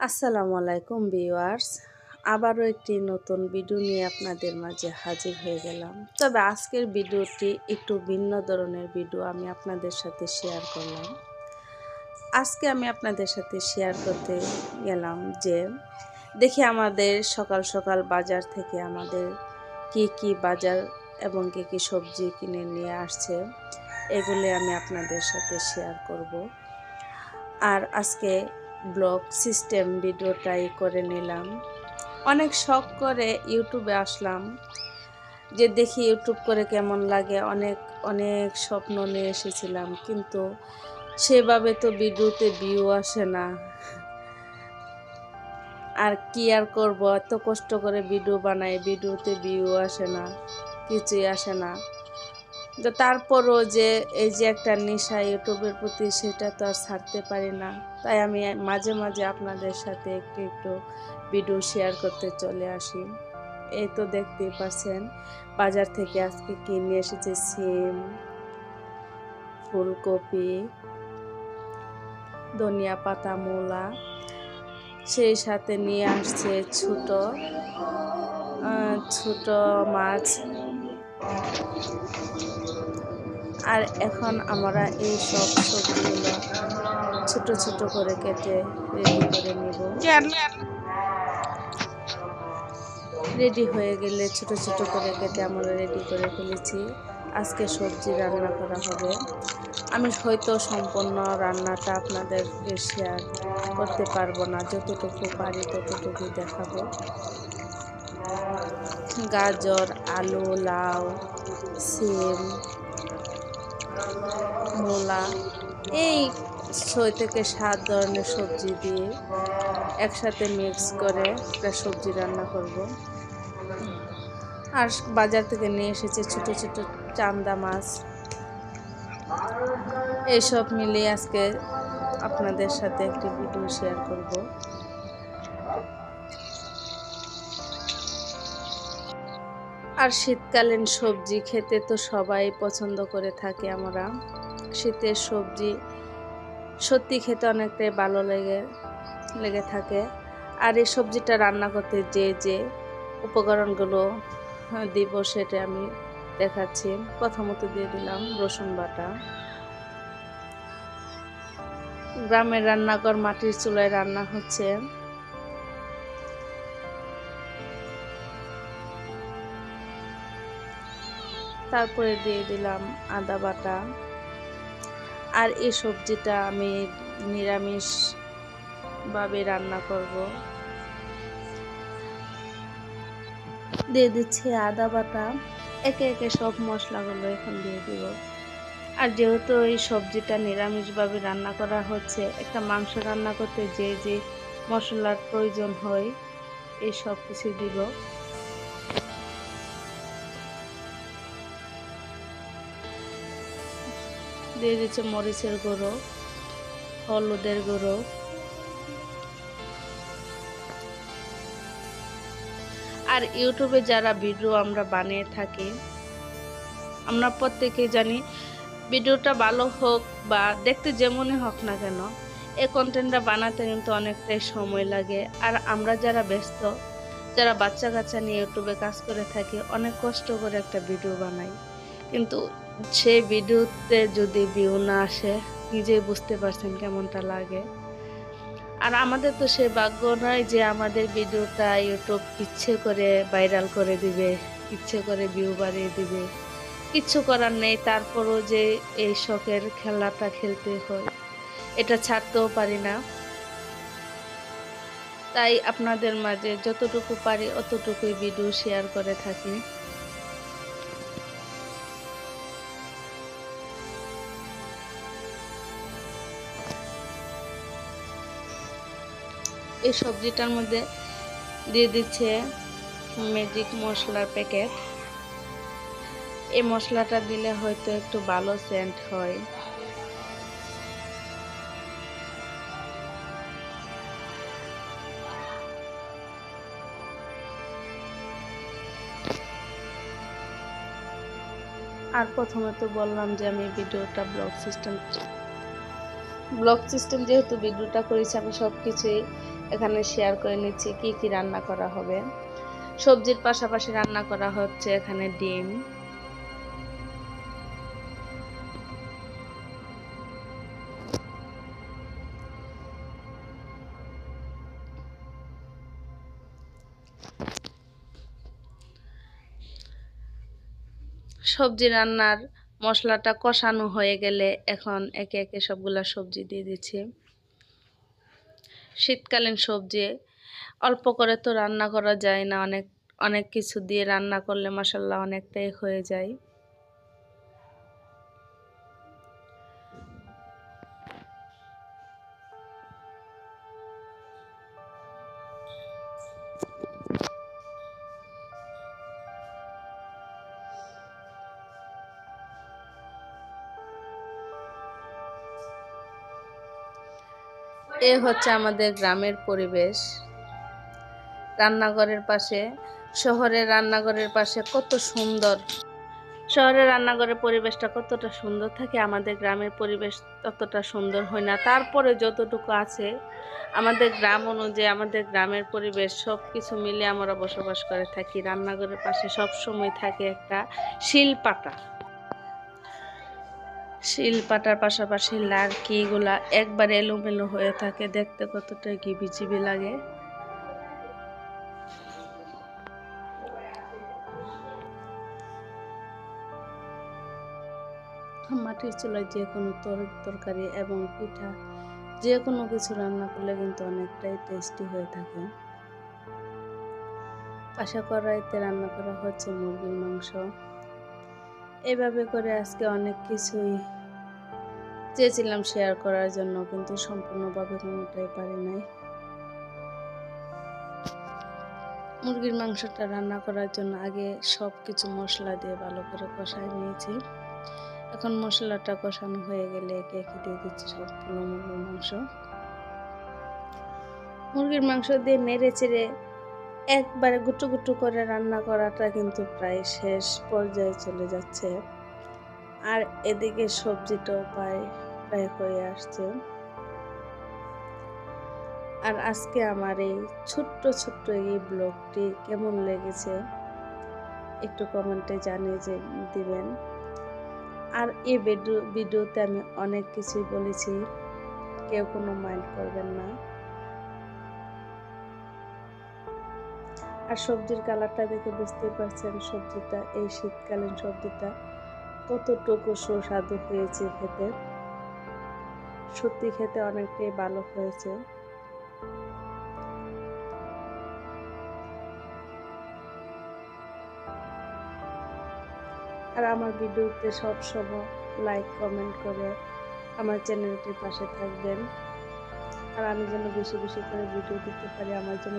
আসসালামু আলাইকুম ভিউয়ার্স। আবারও একটি নতুন ভিডিও নিয়ে আপনাদের মাঝে হাজির হয়ে গেলাম। তবে আজকের ভিডিওটি একটু ভিন্ন ধরনের ভিডিও আমি আপনাদের সাথে শেয়ার করলাম। আজকে আমি আপনাদের সাথে শেয়ার করতে গেলাম যে দেখি আমাদের সকাল সকাল বাজার থেকে আমাদের কি বাজার এবং কি সবজি কিনে নিয়ে আসছে, এগুলি আমি আপনাদের সাথে শেয়ার করব। আর আজকে ব্লগ সিস্টেম ভিডিওটাই করে নিলাম। অনেক শখ করে ইউটিউবে আসলাম যে দেখি ইউটিউব করে কেমন লাগে। অনেক অনেক স্বপ্ন নিয়ে এসেছিলাম, কিন্তু সেভাবে তো ভিডিওতে ভিউ আসে না। আর কি আর করব, এত কষ্ট করে ভিডিও বানাই, ভিডিওতে ভিউ আসে না, কিছুই আসে না। তো তারপরও যে এই যে একটা নেশা ইউটিউবের প্রতি, সেটা তো আর ছাড়তে পারি না। তাই আমি মাঝে মাঝে আপনাদের সাথে একটু একটু ভিডিও শেয়ার করতে চলে আসি। এই তো দেখতেই পাচ্ছেন বাজার থেকে আজকে কিনে এসেছে সিম, ফুলকপি, ধনিয়া পাতা, মূলা, সেই সাথে নিয়ে আসছে ছোট ছোট মাছ। আর এখন আমরা এই সব সবজিগুলো ছোট ছোট করে কেটে রেডি করে নিব। রেডি হয়ে গেলে ছোট ছোট করে কেটে আমরা রেডি করে ফেলেছি। আজকে সবজি রান্না করা হবে। আমি হয়তো সম্পূর্ণ রান্নাটা আপনাদেরকে শেয়ার করতে পারবো না, যতটুকু পারি ততটুকুই দেখাবো। গাজর, আলু, লাউ, সিম, মূলা, এই 6 থেকে 7 ধরনের সবজি দিয়ে একসাথে মিক্স করে একটা সবজি রান্না করব। আর বাজার থেকে নিয়ে এসেছে ছোট ছোট চান্দা মাছ। এইসব মিলিয়ে আজকে আপনাদের সাথে একটি ভিডিও শেয়ার করব। আর শীতকালীন সবজি খেতে তো সবাই পছন্দ করে থাকে। আমরা শীতের সবজি সত্যি খেতে অনেকটাই ভালো লেগে থাকে। আর এই সবজিটা রান্না করতে যে উপকরণগুলো দিব সেটা আমি দেখাচ্ছি। প্রথমত দিয়ে দিলাম রসুন বাটা। গ্রামের রান্নাঘর, মাটির চুলায় রান্না হচ্ছে। তারপরে দিয়ে দিলাম আদা বাটা। আর এই সবজিটা আমি নিরামিষভাবে রান্না করব। দিয়ে দিচ্ছি আদা বাটা। একে একে সব মশলাগুলো এখন দিয়ে দিব। আর যেহেতু এই সবজিটা নিরামিষভাবে রান্না করা হচ্ছে, একটা মাংস রান্না করতে যে মশলার প্রয়োজন হয়, এই সব কিছু দিব। দিয়ে দিচ্ছে মরিচের গুঁড়ো, হলুদের গুঁড়ো, আর ইউটিউবে যারা ভিডিও আমরা বানিয়ে থাকি, আমরা প্রত্যেকেই জানি ভিডিওটা ভালো হোক বা দেখতে যেমনই হোক না কেন, এই কন্টেন্টটা বানাতে কিন্তু অনেকটাই সময় লাগে। আর আমরা যারা ব্যস্ত, যারা বাচ্চা কাচ্চা নিয়ে ইউটিউবে কাজ করে থাকি, অনেক কষ্ট করে একটা ভিডিও বানাই, কিন্তু সেই ভিডিওতে যদি ভিউ না আসে, নিজেই বুঝতে পারছেন কেমনটা লাগে। আর আমাদের তো সে ভাগ্য নয় যে আমাদের ভিডিওটা ইউটিউব ইচ্ছে করে ভাইরাল করে দিবে, ইচ্ছে করে ভিউ বাড়িয়ে দিবে। কিচ্ছু করার নেই। তারপরও যে এই শখের খেলাটা খেলতে হয়, এটা ছাড়তেও পারি না। তাই আপনাদের মাঝে যতটুকু পারি অতটুকুই ভিডিও শেয়ার করে থাকি। এই সবজিটার মধ্যে দিয়ে দিচ্ছে ম্যাজিক মশলার প্যাকেট। এই মশলাটা দিলে হয়তো একটু ভালো সেন্ট হয়। আর প্রথমে তো বললাম যে আমি ভিডিওটা ব্লগ সিস্টেম ব্লগ সিস্টেম যেহেতু ভিডিওটা করেছি, আমি সব কিছুই এখানে শেয়ার করে নিচ্ছি কি কি রান্না করা হবে। সবজির পাশাপাশি রান্না করা হচ্ছে এখানে ডিম, সবজি রান্নার মশলাটা কষানো হয়ে গেলে এখন একে একে সবগুলা সবজি দিয়ে দিচ্ছি। শীতকালীন সবজি অল্প করে তো রান্না করা যায় না, অনেক অনেক কিছু দিয়ে রান্না করলে মাশাআল্লাহ অনেকটাই হয়ে যায়। এ হচ্ছে আমাদের গ্রামের পরিবেশ। রান্নাঘরের পাশে, শহরের রান্নাঘরের পাশে কত সুন্দর, শহরের রান্নাঘরের পরিবেশটা কতটা সুন্দর থাকে, আমাদের গ্রামের পরিবেশ ততটা সুন্দর হয় না। তারপরে যতটুকু আছে আমাদের গ্রাম অনুযায়ী, আমাদের গ্রামের পরিবেশ সব কিছু মিলে আমরা বসবাস করে থাকি। রান্নাঘরের পাশে সব সময় থাকে একটা শিলপাটা, শিলপাটার পাশাপাশি লার্কিগুলা একবারে এলোমেলো হয়ে থাকে, দেখতে কতটা ঘিবিজিবি লাগে। মাটির চুলায় যে কোনো তরকারি এবং পিঠা যে কোনো কিছু রান্না করলে কিন্তু অনেকটাই টেস্টি হয়ে থাকে। পাশা কড়াইতে রান্না করা হচ্ছে মুরগির মাংস। এভাবে করে আজকে অনেক কিছুই চেয়েছিলাম শেয়ার করার জন্য, কিন্তু সম্পূর্ণভাবে কোনোটাই পারি নাই। মুরগির মাংসটা রান্না করার জন্য আগে সব কিছু মশলা দিয়ে ভালো করে কষায় নিয়েছি। এখন মশলাটা কষানো হয়ে গেলে একে একে দিয়ে দিচ্ছি সবগুলো মুরগির মাংস। মুরগির মাংস দিয়ে নেড়ে চেড়ে একবারে গুটু গুটু করে রান্না করাটা কিন্তু প্রায় শেষ পর্যায়ে চলে যাচ্ছে। আর এদিকে সবজিটাও প্রায় প্রায় হয়ে আসছে। আর আজকে আমার এই ছোট্ট ছোট্ট এই ব্লগটি কেমন লেগেছে একটু কমেন্টে জানিয়ে দিবেন। আর এই ভিডিওতে আমি অনেক কিছুই বলেছি, কেউ কোনো মাইন্ড করবেন না। আর সবজির কালারটা দেখে বুঝতেই পারছেন সবজিটা, এই শীতকালীন সবজিটা কতটুকু সুস্বাদু হয়েছে খেতে। সত্যি খেতে অনেকটাই ভালো হয়েছে। আর আমার ভিডিওতে সবসময় লাইক কমেন্ট করে আমার চ্যানেলটির পাশে থাকবেন। আর আমি যেন বেশি বেশি করে ভিডিও দিতে পারি, আমার জন্য